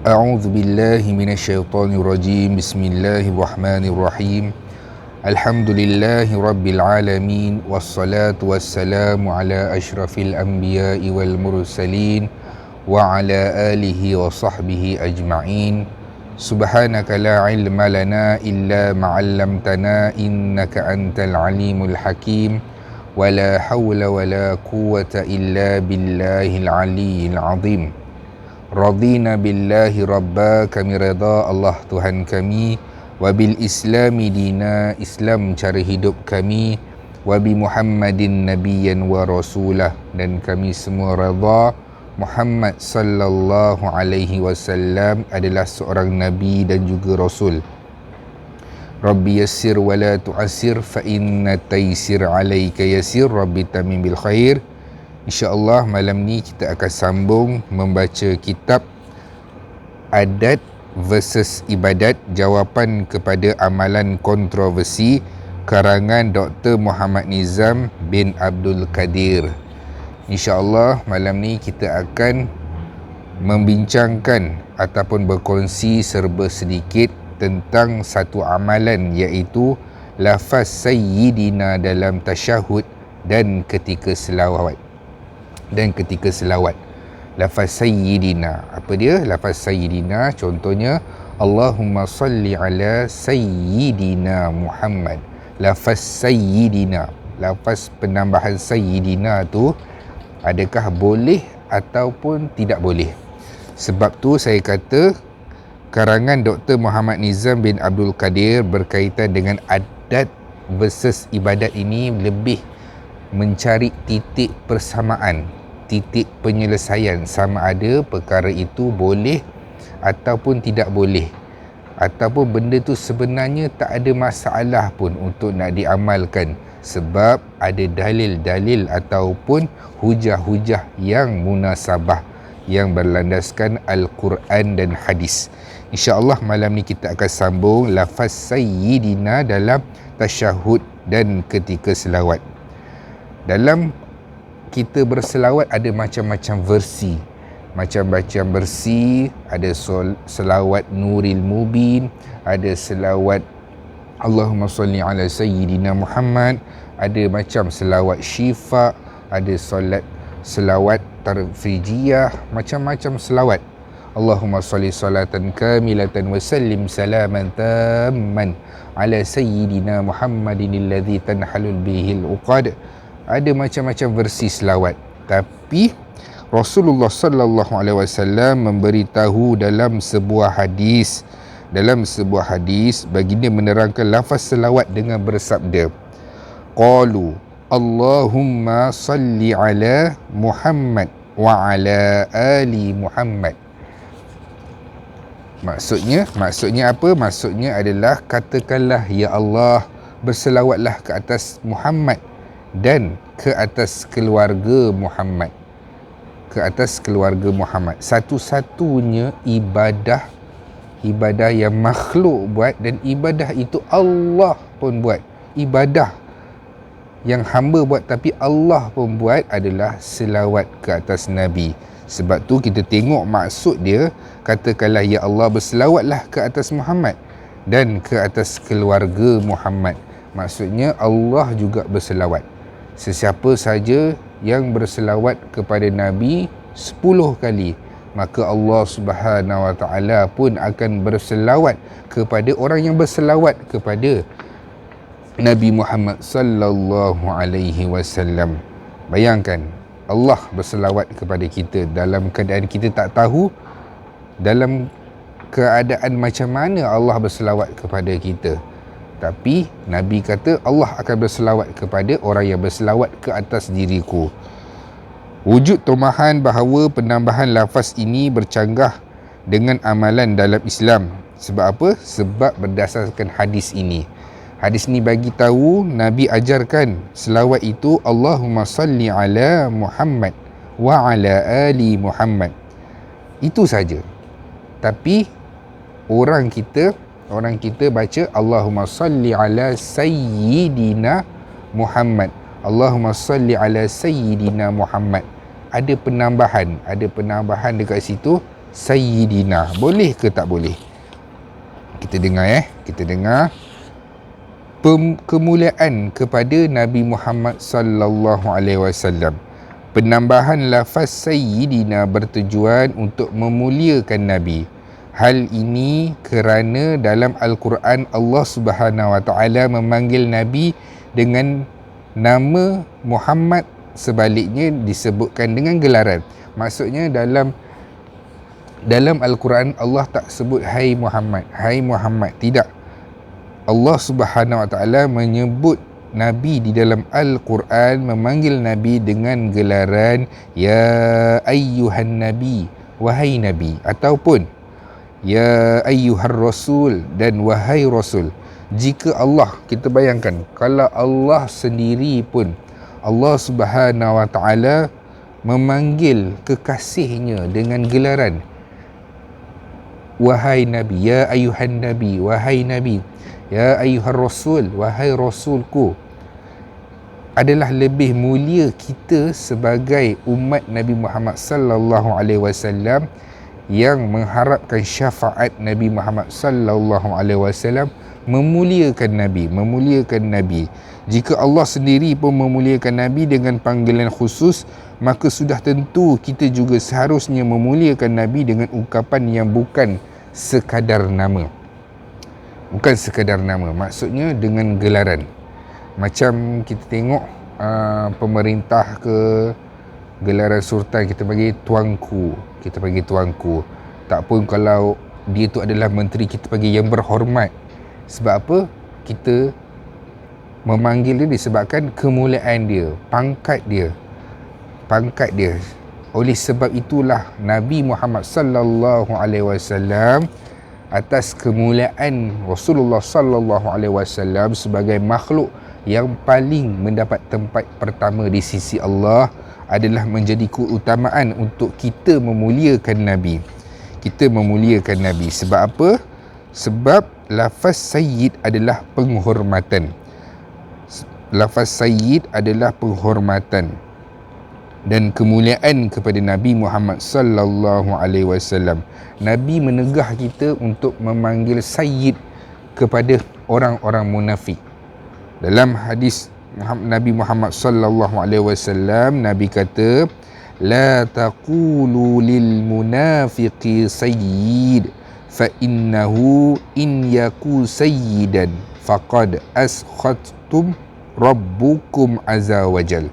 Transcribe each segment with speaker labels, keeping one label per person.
Speaker 1: A'udzu billahi minasyaitonir rajim. Bismillahirrahmanirrahim. Alhamdulillahi rabbil alamin wassalatu wassalamu ala asyrafil anbiya'i wal mursalin wa ala alihi wa sahbihi ajma'in. Subhanaka la ilma lana illa ma 'allamtana innaka antal alimul hakim. Wala hawla wala quwwata illa billahil aliyyil azim. Radina billahi rabba, kami redha Allah Tuhan kami, wa bil islami dina, Islam cara hidup kami, wa bi Muhammadin nabiyyan wa rasulah, dan kami semua redha Muhammad sallallahu alaihi wasallam adalah seorang nabi dan juga rasul. Rabbi yassir wa la tu'assir fa inna taysir alayka yasir, Rabbi tamim bil khair. InsyaAllah malam ni kita akan sambung membaca kitab Adat versus Ibadat, jawapan kepada amalan kontroversi, karangan Dr. Muhammad Nizam bin Abdul Qadir. InsyaAllah malam ni kita akan membincangkan ataupun berkongsi serba sedikit tentang satu amalan, iaitu lafaz Sayyidina dalam tasyahud dan ketika selawat. Lafaz Sayyidina, apa dia lafaz Sayyidina? Contohnya Allahumma salli ala Sayyidina Muhammad. Lafaz Sayyidina, lafaz penambahan Sayyidina tu adakah boleh ataupun tidak boleh? Sebab tu saya kata karangan Dr. Muhammad Nizam bin Abdul Qadir berkaitan dengan adat versus ibadat ini lebih mencari titik persamaan, titik penyelesaian, sama ada perkara itu boleh ataupun tidak boleh, ataupun benda tu sebenarnya tak ada masalah pun untuk nak diamalkan sebab ada dalil-dalil ataupun hujah-hujah yang munasabah yang berlandaskan Al-Quran dan hadis. InsyaAllah malam ni kita akan sambung lafaz Sayyidina dalam tasyahud dan ketika selawat. Dalam kita berselawat ada macam-macam versi, macam-macam versi. Ada selawat Nuril Mubin, ada selawat Allahumma salli ala Sayyidina Muhammad, ada macam selawat Syifa, ada selawat Tarfijiyah, macam-macam selawat. Allahumma salli salatan kamilatan wa sallim salaman tamman ala Sayyidina Muhammadin alladhi tanhalul bihil uqad. Ada macam-macam versi selawat, tapi Rasulullah sallallahu alaihi wasallam memberitahu dalam sebuah hadis, baginda menerangkan lafaz selawat dengan bersabda, qalu Allahumma salli ala Muhammad wa ala ali Muhammad. Maksudnya apa? Maksudnya adalah katakanlah ya Allah, berselawatlah ke atas Muhammad dan ke atas keluarga Muhammad. Satu-satunya ibadah yang makhluk buat, dan ibadah itu Allah pun buat. Ibadah yang hamba buat tapi Allah pun buat adalah selawat ke atas Nabi. Sebab tu kita tengok maksud dia, katakanlah ya Allah, berselawatlah ke atas Muhammad dan ke atas keluarga Muhammad. Maksudnya Allah juga berselawat. Sesiapa saja yang berselawat kepada Nabi 10 kali, maka Allah Subhanahu Wa Ta'ala pun akan berselawat kepada orang yang berselawat kepada Nabi Muhammad sallallahu alaihi wasallam. Bayangkan Allah berselawat kepada kita dalam keadaan kita tak tahu dalam keadaan macam mana Allah berselawat kepada kita. Tapi Nabi kata Allah akan berselawat kepada orang yang berselawat ke atas diriku. Wujud tomahan bahawa penambahan lafaz ini bercanggah dengan amalan dalam Islam. Sebab apa? Sebab berdasarkan hadis ini. Hadis ni bagi tahu Nabi ajarkan selawat itu Allahumma salli ala Muhammad wa ala ali Muhammad. Itu saja. Tapi orang kita baca Allahumma salli ala Sayyidina Muhammad. Allahumma salli ala Sayyidina Muhammad. Ada penambahan dekat situ sayyidina. Boleh ke tak boleh? Kita dengar kita dengar. Kemuliaan kepada Nabi Muhammad sallallahu alaihi wasallam. Penambahan lafaz sayyidina bertujuan untuk memuliakan Nabi. Hal ini kerana dalam Al-Quran Allah Subhanahu wa taala memanggil Nabi dengan nama Muhammad, sebaliknya disebutkan dengan gelaran. Maksudnya dalam Al-Quran Allah tak sebut hai Muhammad, tidak. Allah Subhanahu wa taala menyebut Nabi di dalam Al-Quran, memanggil Nabi dengan gelaran ya ayyuhan nabi, wahai Nabi, ataupun ya ayyuhar rasul, dan wahai Rasul. Jika Allah, kita bayangkan kalau Allah sendiri pun, Allah Subhanahu wa taala memanggil kekasihnya dengan gelaran wahai Nabi, ya ayyuhan nabi, wahai Nabi, ya ayyuhar rasul, wahai Rasulku, adalah lebih mulia kita sebagai umat Nabi Muhammad sallallahu alaihi wasallam yang mengharapkan syafaat Nabi Muhammad sallallahu alaihi wasallam, memuliakan Nabi. Jika Allah sendiri pun memuliakan Nabi dengan panggilan khusus, maka sudah tentu kita juga seharusnya memuliakan Nabi dengan ungkapan yang bukan sekadar nama. Maksudnya dengan gelaran. Macam kita tengok pemerintah ke gelaran sultan, kita bagi tuanku. Tak pun kalau dia tu adalah menteri, kita bagi yang berhormat. Sebab apa? Kita memanggil dia disebabkan kemuliaan dia, pangkat dia. Oleh sebab itulah Nabi Muhammad sallallahu alaihi wasallam, atas kemuliaan Rasulullah sallallahu alaihi wasallam sebagai makhluk yang paling mendapat tempat pertama di sisi Allah, adalah menjadi keutamaan untuk kita memuliakan Nabi. Sebab apa? Sebab lafaz sayyid adalah penghormatan. Dan kemuliaan kepada Nabi Muhammad sallallahu alaihi wasallam. Nabi menegah kita untuk memanggil sayyid kepada orang-orang munafik. Dalam hadis Nabi Muhammad sallallahu alaihi wasallam, Nabi kata, la taqulu lil munafiqi sayyid fa innahu in yaku sayyidan faqad askhattum rabbukum azza wajal.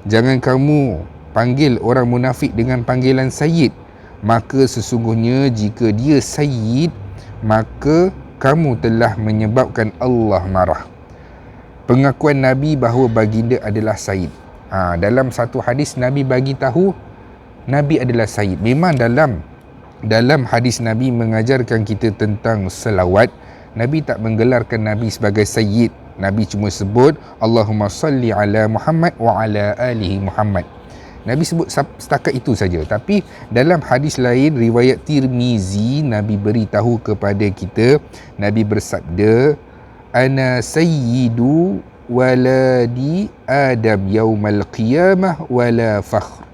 Speaker 1: Jangan kamu panggil orang munafik dengan panggilan sayyid, maka sesungguhnya jika dia sayyid, maka kamu telah menyebabkan Allah marah. Pengakuan Nabi bahawa baginda adalah sayyid. Dalam satu hadis Nabi bagi tahu Nabi adalah sayyid. Memang dalam hadis Nabi mengajarkan kita tentang selawat. Nabi tak menggelarkan Nabi sebagai sayyid. Nabi cuma sebut Allahumma salli ala Muhammad wa ala alihi Muhammad. Nabi sebut setakat itu saja. Tapi dalam hadis lain riwayat Tirmizi, Nabi beritahu kepada kita, Nabi bersabda, ana sayyidu waladi Adam yaumal qiyamah wala fakhr.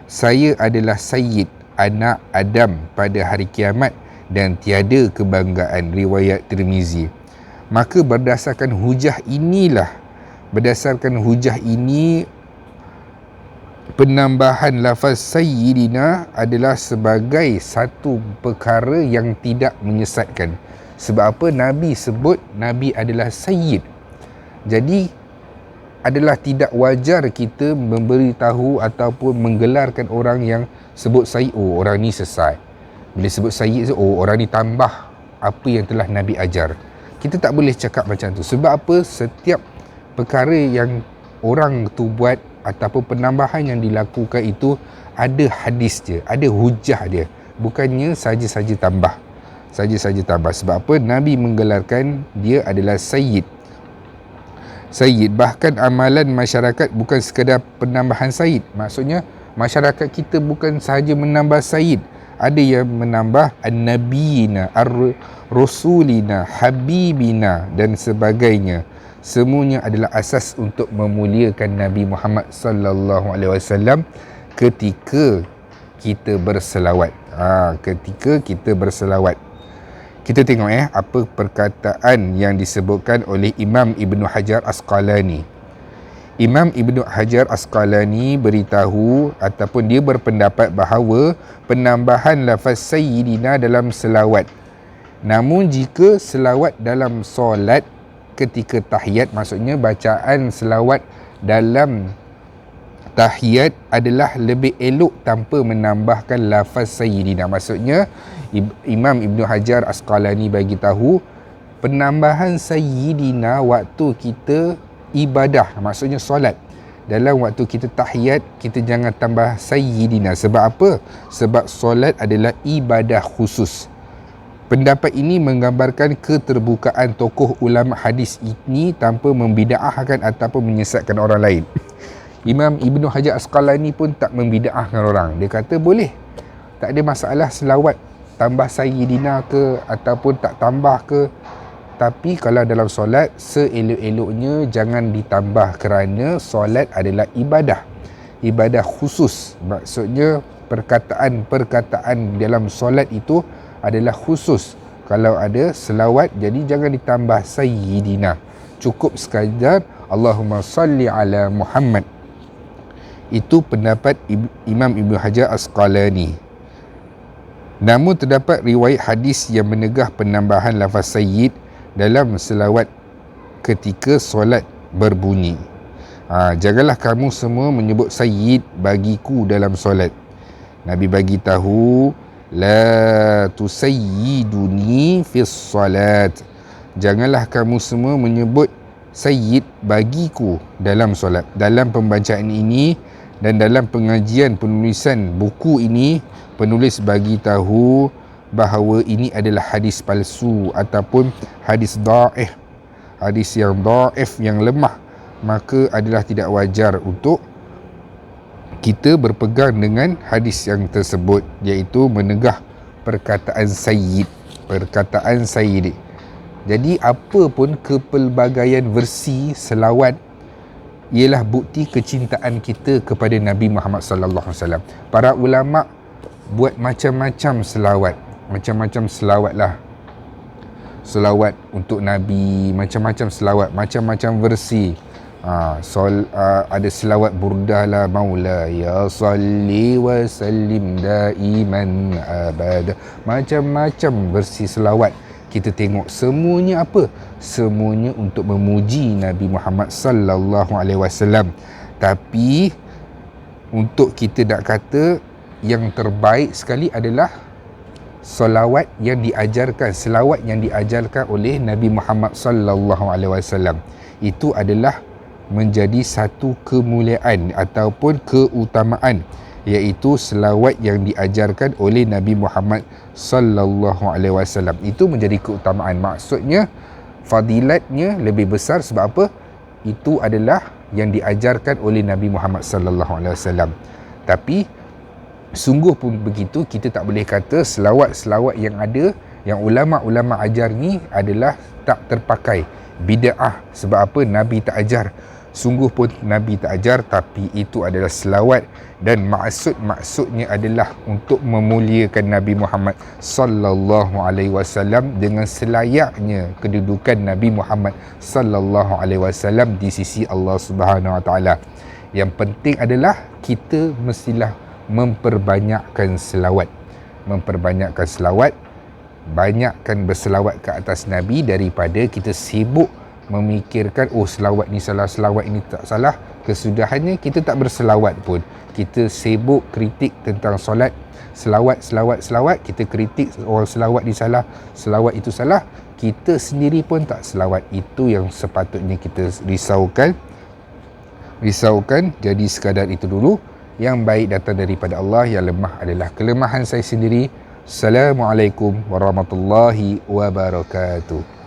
Speaker 1: Saya adalah sayyid anak Adam pada hari kiamat dan tiada kebanggaan. Riwayat Tirmizi. Maka berdasarkan hujah ini penambahan lafaz sayyidina adalah sebagai satu perkara yang tidak menyesatkan. Sebab apa? Nabi sebut Nabi adalah sayyid. Jadi adalah tidak wajar kita memberitahu ataupun menggelarkan orang yang sebut sayyid, orang ni sesat. Bila sebut sayyid, orang ni tambah apa yang telah Nabi ajar. Kita tak boleh cakap macam tu. Sebab apa? Setiap perkara yang orang tu buat ataupun penambahan yang dilakukan itu ada hadis dia, ada hujah dia. Bukannya saja-saja tambah. Sebab apa? Nabi menggelarkan dia adalah sayyid. Bahkan amalan masyarakat bukan sekadar penambahan sayyid. Maksudnya masyarakat kita bukan sahaja menambah sayyid. Ada yang menambah an-nabiyina, ar-rusulina, habibina dan sebagainya. Semuanya adalah asas untuk memuliakan Nabi Muhammad sallallahu alaihi wasallam ketika kita berselawat. ketika kita berselawat. Kita tengok apa perkataan yang disebutkan oleh Imam Ibnu Hajar Asqalani. Imam Ibnu Hajar Asqalani beritahu ataupun dia berpendapat bahawa penambahan lafaz sayyidina dalam selawat. Namun jika selawat dalam solat ketika tahiyat, maksudnya bacaan selawat dalam tahiyat adalah lebih elok tanpa menambahkan lafaz sayyidina. Maksudnya Imam Ibnu Hajar Asqalani bagi tahu penambahan sayyidina waktu kita ibadah, maksudnya solat. Dalam waktu kita tahiyat, kita jangan tambah sayyidina. Sebab apa? Sebab solat adalah ibadah khusus. Pendapat ini menggambarkan keterbukaan tokoh ulama hadis ini tanpa membida'ahkan ataupun menyesatkan orang lain. Imam Ibnu Hajar Asqalani pun tak membida'ahkan orang. Dia kata boleh, tak ada masalah selawat tambah sayyidina ke ataupun tak tambah ke. Tapi kalau dalam solat, seelok-eloknya jangan ditambah kerana solat adalah ibadah khusus. Maksudnya perkataan dalam solat itu adalah khusus. Kalau ada selawat, jadi jangan ditambah sayyidina. Cukup sekadar Allahumma salli ala Muhammad. Itu pendapat Imam Ibnu Hajar Asqalani. Namun terdapat riwayat hadis yang menegah penambahan lafaz sayyid dalam selawat ketika solat berbunyi. Janganlah kamu semua menyebut sayyid bagiku dalam solat. Nabi bagi tahu, la tusayyiduni fis solat. Janganlah kamu semua menyebut sayyid bagiku dalam solat. Dalam pembacaan ini dan dalam pengajian penulisan buku ini, penulis bagi tahu bahawa ini adalah hadis palsu ataupun hadis dhaif. Hadis yang dhaif, yang lemah, maka adalah tidak wajar untuk kita berpegang dengan hadis yang tersebut, iaitu menegah perkataan sayyid. Jadi apa pun kepelbagaian versi selawat ialah bukti kecintaan kita kepada Nabi Muhammad sallallahu alaihi wasallam. Para ulama buat macam-macam selawat lah. Selawat untuk Nabi, macam-macam selawat, macam-macam versi. Ada selawat burdah lah, Maula ya salli wa sallim daiman abada. Macam-macam versi selawat. Kita tengok semuanya apa? Semuanya untuk memuji Nabi Muhammad sallallahu alaihi wasallam. Tapi untuk kita nak kata yang terbaik sekali adalah selawat yang diajarkan oleh Nabi Muhammad sallallahu alaihi wasallam. Itu adalah menjadi satu kemuliaan ataupun keutamaan, iaitu selawat yang diajarkan oleh Nabi Muhammad sallallahu alaihi wasallam. Itu menjadi keutamaan. Maksudnya fadilatnya lebih besar sebab apa? Itu adalah yang diajarkan oleh Nabi Muhammad sallallahu alaihi wasallam. Tapi sungguh pun begitu, kita tak boleh kata selawat-selawat yang ada, yang ulama-ulama ajar ni adalah tak terpakai, bid'ah. Sebab apa? Nabi tak ajar. Sungguh pun Nabi tak ajar, tapi itu adalah selawat dan maksudnya adalah untuk memuliakan Nabi Muhammad sallallahu alaihi wasallam dengan selayaknya kedudukan Nabi Muhammad sallallahu alaihi wasallam di sisi Allah Subhanahu wa taala. Yang penting adalah kita mestilah memperbanyakkan selawat. Banyakkan berselawat ke atas Nabi daripada kita sibuk memikirkan selawat ni salah, selawat ini tak salah. Kesudahannya kita tak berselawat pun. Kita sibuk kritik tentang solat, selawat, kita kritik orang selawat ni salah, selawat itu salah. Kita sendiri pun tak selawat. Itu yang sepatutnya kita risaukan. Jadi sekadar itu dulu. Yang baik datang daripada Allah, yang lemah adalah kelemahan saya sendiri. Assalamualaikum warahmatullahi wabarakatuh.